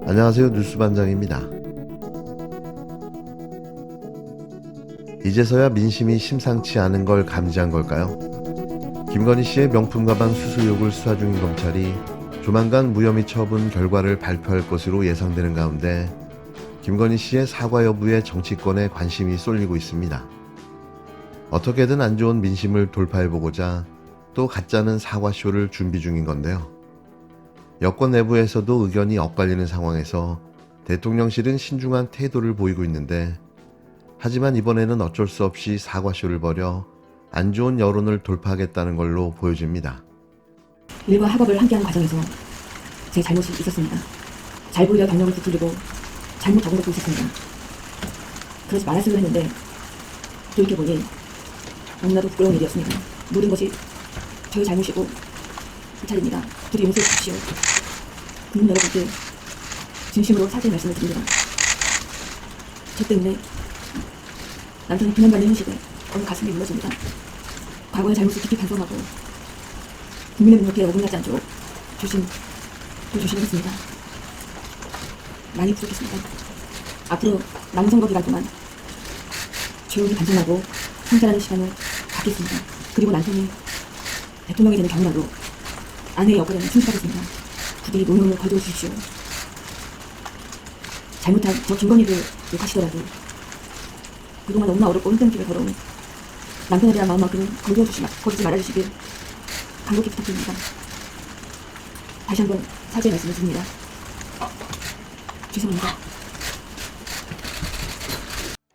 안녕하세요. 뉴스반장입니다. 이제서야 민심이 심상치 않은 걸 감지한 걸까요? 김건희 씨의 명품 가방 수수 의혹을 수사 중인 검찰이 조만간 무혐의 처분 결과를 발표할 것으로 예상되는 가운데 김건희 씨의 사과 여부에 정치권에 관심이 쏠리고 있습니다. 어떻게든 안 좋은 민심을 돌파해보고자 또 가짜는 사과쇼를 준비 중인 건데요. 여권 내부에서도 의견이 엇갈리는 상황에서 대통령실은 신중한 태도를 보이고 있는데, 하지만 이번에는 어쩔 수 없이 사과쇼를 벌여 안 좋은 여론을 돌파하겠다는 걸로 보여집니다. 일과 학업을 함께하는 과정에서 제 잘못이 있었습니다. 잘 보이려 경력을 부풀리고 잘못 적은 것도 있었습니다. 그러지 말았으려 했는데 돌이켜보니 너무나도 부끄러운 일이었습니다. 모든 것이 저의 잘못이고 불찰입니다. 부디 용서해 주십시오. 국민 여러분께 진심으로 사죄의 말씀을 드립니다. 저 때문에 남편이 비난받는 현실에 어느 가슴이 무너집니다. 과거의 잘못을 깊이 반성하고 국민의 눈높이에 어긋나지 않도록 조심하겠습니다. 많이 부족했습니다. 앞으로 남은 선거 기간 동안 조용히 반성하고 성찰하는 시간을 갖겠습니다. 그리고 남편이 대통령이 되는 경우라도 아내의 역할에는 충실하겠습니다. 부디 노년을 거두어 주십시오. 잘못한 저 김건희를 욕하시더라도 그동안 너무나 어렵고 힘든 길을 걸어온 남편에 대한 마음만큼은 거두지 말아주시길 간곡히 부탁드립니다. 다시 한번 사죄의 말씀을 드립니다. 죄송합니다.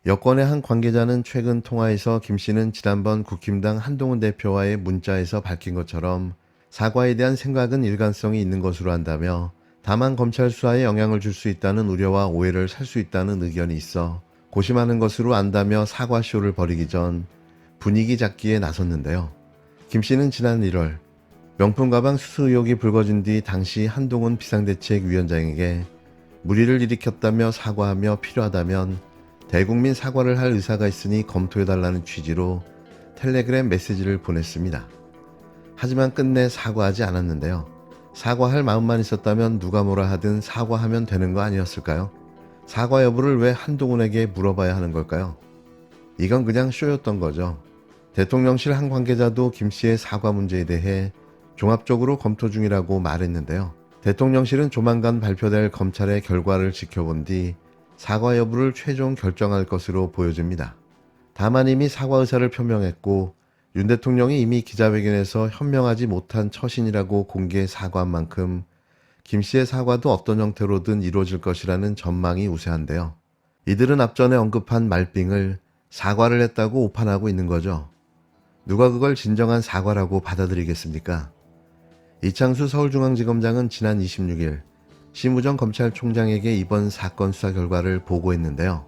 여권의 한 관계자는 최근 통화에서 김 씨는 지난번 국힘당 한동훈 대표와의 문자에서 밝힌 것처럼 사과에 대한 생각은 일관성이 있는 것으로 한다며, 다만 검찰 수사에 영향을 줄 수 있다는 우려와 오해를 살 수 있다는 의견이 있어 고심하는 것으로 안다며 사과쇼를 벌이기 전 분위기 잡기에 나섰는데요. 김 씨는 지난 1월 명품 가방 수수 의혹이 불거진 뒤 당시 한동훈 비상대책위원장에게 물의를 일으켰다며 사과하며 필요하다면 대국민 사과를 할 의사가 있으니 검토해달라는 취지로 텔레그램 메시지를 보냈습니다. 하지만 끝내 사과하지 않았는데요. 사과할 마음만 있었다면 누가 뭐라 하든 사과하면 되는 거 아니었을까요? 사과 여부를 왜 한동훈에게 물어봐야 하는 걸까요? 이건 그냥 쇼였던 거죠. 대통령실 한 관계자도 김 씨의 사과 문제에 대해 종합적으로 검토 중이라고 말했는데요. 대통령실은 조만간 발표될 검찰의 결과를 지켜본 뒤 사과 여부를 최종 결정할 것으로 보여집니다. 다만 이미 사과 의사를 표명했고 윤 대통령이 이미 기자회견에서 현명하지 못한 처신이라고 공개 사과한 만큼 김 씨의 사과도 어떤 형태로든 이루어질 것이라는 전망이 우세한데요. 이들은 앞전에 언급한 말빙을 사과를 했다고 오판하고 있는 거죠. 누가 그걸 진정한 사과라고 받아들이겠습니까? 이창수 서울중앙지검장은 지난 26일 심우정 검찰총장에게 이번 사건 수사 결과를 보고했는데요.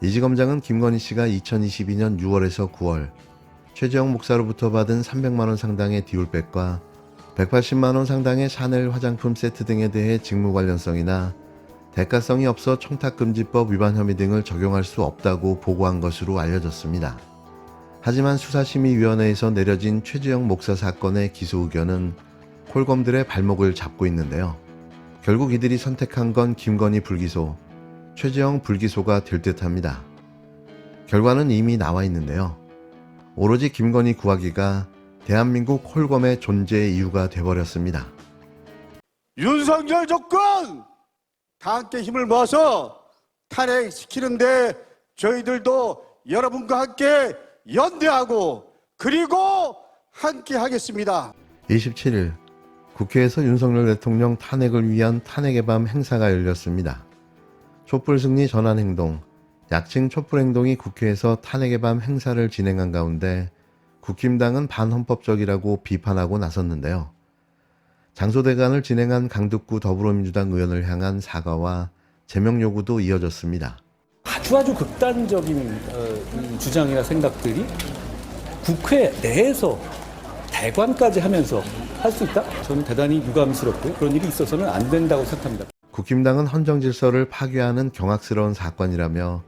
이 지검장은 김건희 씨가 2022년 6월에서 9월 최재형 목사로부터 받은 300만원 상당의 디올백과 180만원 상당의 샤넬 화장품 세트 등에 대해 직무 관련성이나 대가성이 없어 청탁금지법 위반 혐의 등을 적용할 수 없다고 보고한 것으로 알려졌습니다. 하지만 수사심의위원회에서 내려진 최재형 목사 사건의 기소 의견은 콜검들의 발목을 잡고 있는데요. 결국 이들이 선택한 건 김건희 불기소, 최재형 불기소가 될 듯합니다. 결과는 이미 나와 있는데요. 오로지 김건희 구하기가 대한민국 콜검의 존재의 이유가 돼버렸습니다. 윤석열 정권 다 함께 힘을 모아서 탄핵시키는데 저희들도 여러분과 함께 연대하고 그리고 함께 하겠습니다. 27일 국회에서 윤석열 대통령 탄핵을 위한 탄핵의 밤 행사가 열렸습니다. 촛불승리 전환행동, 약칭 촛불행동이 국회에서 탄핵의 밤 행사를 진행한 가운데 국힘당은 반헌법적이라고 비판하고 나섰는데요. 장소대관을 진행한 강득구 더불어민주당 의원을 향한 사과와 제명 요구도 이어졌습니다. 아주 극단적인 주장이나 생각들이 국회 내에서 대관까지 하면서 할 수 있다? 저는 대단히 유감스럽고 그런 일이 있어서는 안 된다고 생각합니다. 국힘당은 헌정질서를 파괴하는 경악스러운 사건이라며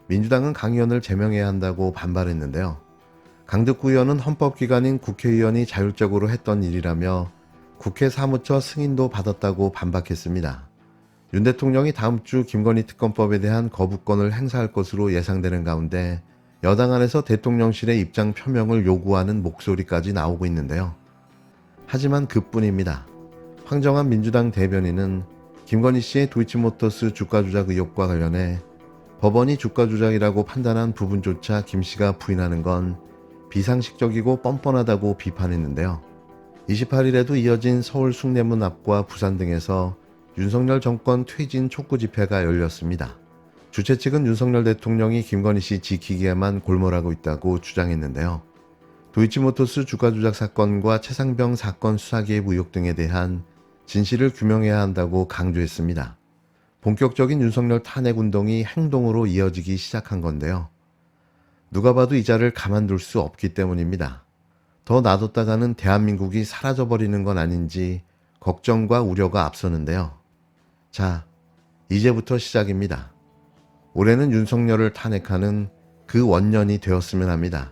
민주당은 강 의원을 제명해야 한다고 반발했는데요. 강득구 의원은 헌법기관인 국회의원이 자율적으로 했던 일이라며 국회 사무처 승인도 받았다고 반박했습니다. 윤 대통령이 다음 주 김건희 특검법에 대한 거부권을 행사할 것으로 예상되는 가운데 여당 안에서 대통령실의 입장 표명을 요구하는 목소리까지 나오고 있는데요. 하지만 그뿐입니다. 황정한 민주당 대변인은 김건희 씨의 도이치모터스 주가 조작 의혹과 관련해 법원이 주가 조작이라고 판단한 부분조차 김 씨가 부인하는 건 비상식적이고 뻔뻔하다고 비판했는데요. 28일에도 이어진 서울 숭례문 앞과 부산 등에서 윤석열 정권 퇴진 촉구 집회가 열렸습니다. 주최 측은 윤석열 대통령이 김건희 씨 지키기에만 골몰하고 있다고 주장했는데요. 도이치모터스 주가 조작 사건과 최상병 사건 수사 개입 의혹 등에 대한 진실을 규명해야 한다고 강조했습니다. 본격적인 윤석열 탄핵 운동이 행동으로 이어지기 시작한 건데요. 누가 봐도 이 자를 가만둘 수 없기 때문입니다. 더 놔뒀다가는 대한민국이 사라져버리는 건 아닌지 걱정과 우려가 앞서는데요. 자, 이제부터 시작입니다. 올해는 윤석열을 탄핵하는 그 원년이 되었으면 합니다.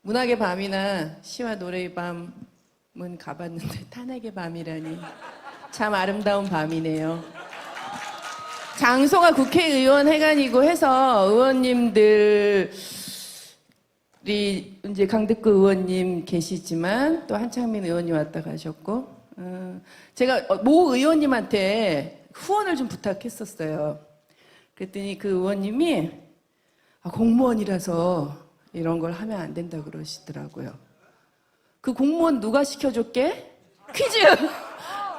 문학의 밤이나 시와 노래의 밤은 가봤는데 탄핵의 밤이라니 참 아름다운 밤이네요. 장소가 국회의원 회관이고 해서 의원님들이 이제 강덕구 의원님 계시지만 또 한창민 의원님 왔다 가셨고 제가 모 의원님한테 후원을 좀 부탁했었어요. 그랬더니 그 의원님이 공무원이라서 이런 걸 하면 안 된다 그러시더라고요. 그 공무원 누가 시켜줬게?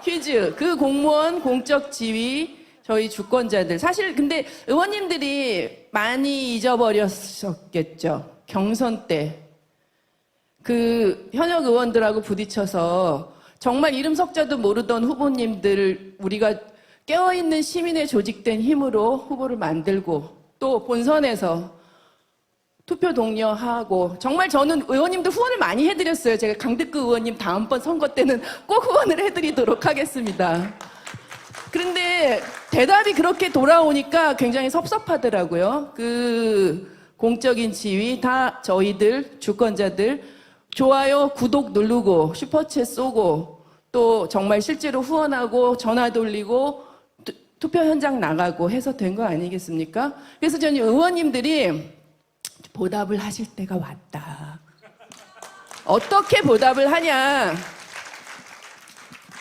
퀴즈. 그 공무원 공적 지위 저희 주권자들 사실 근데 의원님들이 많이 잊어버렸었겠죠. 경선 때 그 현역 의원들하고 부딪혀서 정말 이름 석자도 모르던 후보님들을 우리가 깨어있는 시민의 조직된 힘으로 후보를 만들고 또 본선에서 투표 독려하고 정말 저는 의원님들 후원을 많이 해드렸어요. 제가 강덕구 의원님 다음번 선거 때는 꼭 후원을 해드리도록 하겠습니다. 그런데 대답이 그렇게 돌아오니까 굉장히 섭섭하더라고요. 그 공적인 지위 다 저희들 주권자들 좋아요, 구독 누르고 슈퍼챗 쏘고 또 정말 실제로 후원하고 전화 돌리고 투표 현장 나가고 해서 된 거 아니겠습니까? 그래서 저는 의원님들이 보답을 하실 때가 왔다. 어떻게 보답을 하냐?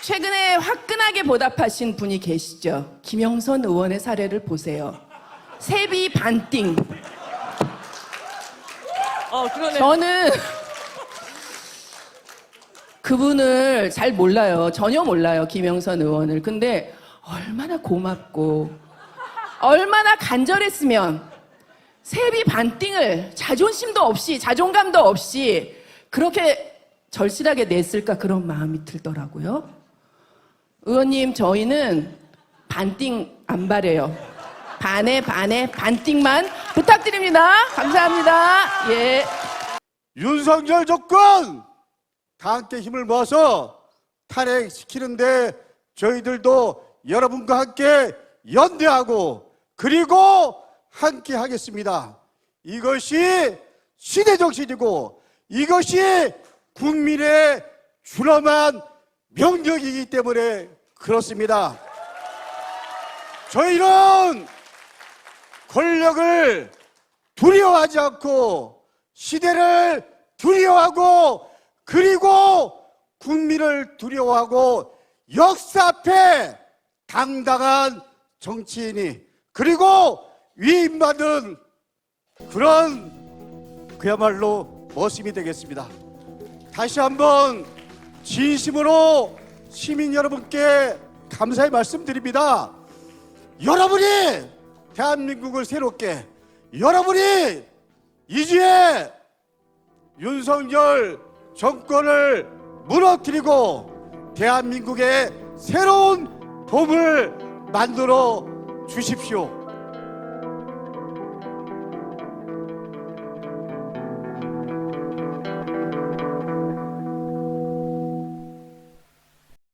최근에 화끈하게 보답하신 분이 계시죠. 김영선 의원의 사례를 보세요. 세비 반띵. 그러네. 저는 그분을 잘 몰라요. 전혀 몰라요. 김영선 의원을. 근데 얼마나 고맙고 얼마나 간절했으면 세비 반띵을 자존심도 없이 자존감도 없이 그렇게 절실하게 냈을까 그런 마음이 들더라고요. 의원님 저희는 반띵 안 바래요. 반에 반띵만 부탁드립니다. 감사합니다. 예. 윤석열 정권 다 함께 힘을 모아서 탄핵시키는데 저희들도 여러분과 함께 연대하고 그리고 함께 하겠습니다. 이것이 시대정신이고 이것이 국민의 준엄한 명령이기 때문에 그렇습니다. 저희는 권력을 두려워하지 않고 시대를 두려워하고 그리고 국민을 두려워하고 역사 앞에 당당한 정치인이 그리고 위임받은 그런 그야말로 모습이 되겠습니다. 다시 한번 진심으로 시민 여러분께 감사의 말씀드립니다. 여러분이 대한민국을 새롭게 여러분이 이제 윤석열 정권을 무너뜨리고 대한민국의 새로운 봄을 만들어 주십시오.